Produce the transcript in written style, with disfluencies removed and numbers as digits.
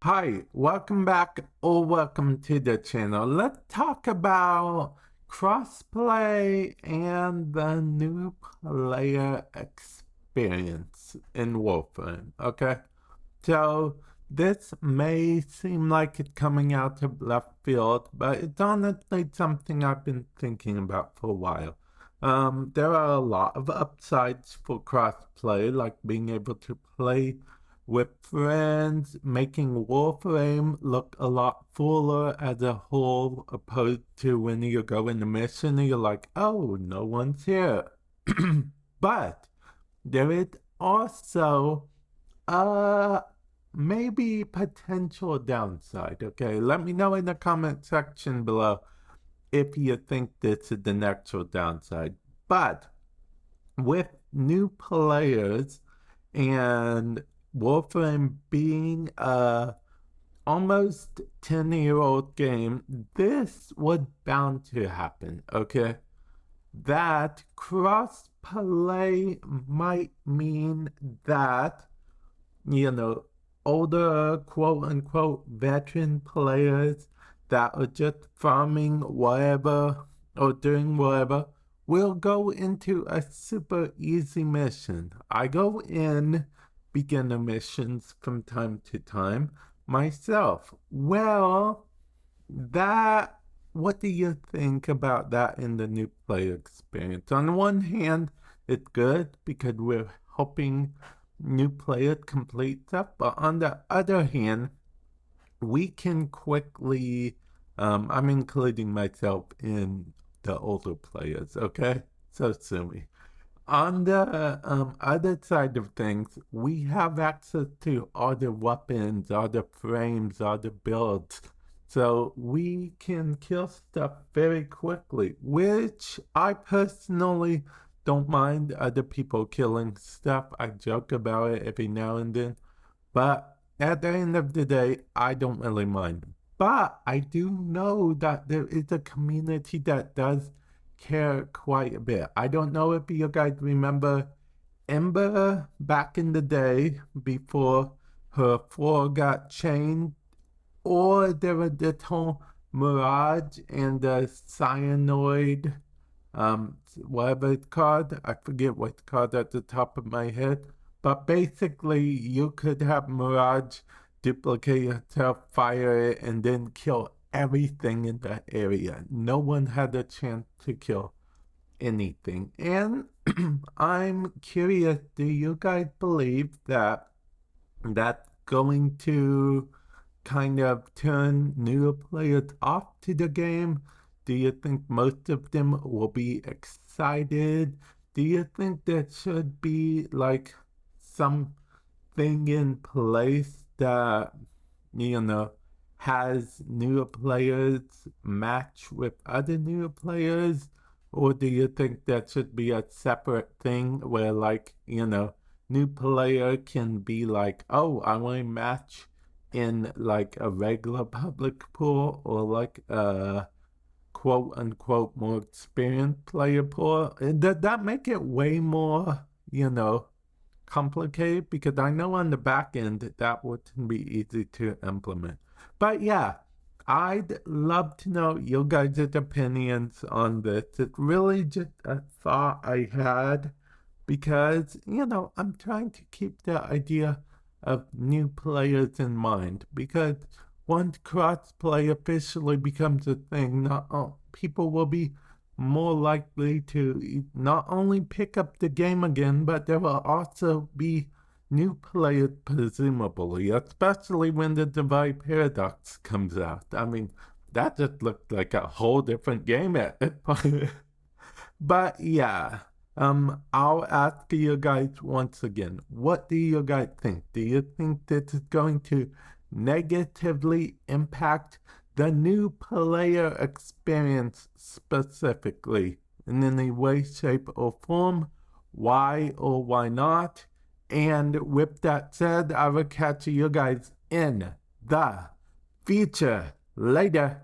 Hi, welcome back or welcome to the channel. Let's talk about crossplay and the new player experience in Warframe, okay? So this may seem like it's coming out of left field, but it's honestly something I've been thinking about for a while. There are a lot of upsides for crossplay, like being able to play with friends, making Warframe look a lot fuller as a whole, opposed to when you go in the mission and you're like, oh, no one's here. But there is also maybe potential downside, okay? Let me know in the comment section below if you think this is the natural downside. But with new players and Warframe being a almost 10-year-old game, this was bound to happen, okay? That cross-play might mean that, older quote-unquote veteran players that are just farming whatever or doing whatever will go into a super easy mission. I go in beginner missions from time to time myself. Well, what do you think about that in the new player experience? On the one hand, it's good because we're helping new players complete stuff, but on the other hand, we can quickly, I'm including myself in the older players, okay? So sue me. On the other side of things, we have access to other weapons, other frames, other builds. So we can kill stuff very quickly, which I personally don't mind other people killing stuff. I joke about it every now and then. But at the end of the day, I don't really mind. But I do know that there is a community that does care quite a bit. I don't know if you guys remember Ember back in the day before her floor got changed, or there was this whole Mirage and the Cyanoid, whatever it's called. I forget what it's called at the top of my head. But basically, you could have Mirage duplicate yourself, fire it, and then kill everything in that area. No one had a chance to kill anything. And I'm curious, do you guys believe that that's going to kind of turn newer players off to the game? Do you think most of them will be excited? Do you think there should be like something in place that, has newer players match with other newer players? Or do you think that should be a separate thing where, like, new player can be like, oh, I want to match in like a regular public pool, or like a quote unquote more experienced player pool? Does that make it way more, complicated? Because I know on the back end that wouldn't be easy to implement. But yeah, I'd love to know your guys' opinions on this. It's really just a thought I had because, I'm trying to keep the idea of new players in mind, because once crossplay officially becomes a thing, people will be more likely to not only pick up the game again, but there will also be new players, presumably, especially when the Divide Paradox comes out. I mean, that just looked like a whole different game at that point. But yeah, I'll ask you guys once again, what do you guys think? Do you think this is going to negatively impact the new player experience specifically in any way, shape, or form? Why or why not? And with that said, I will catch you guys in the future. Later.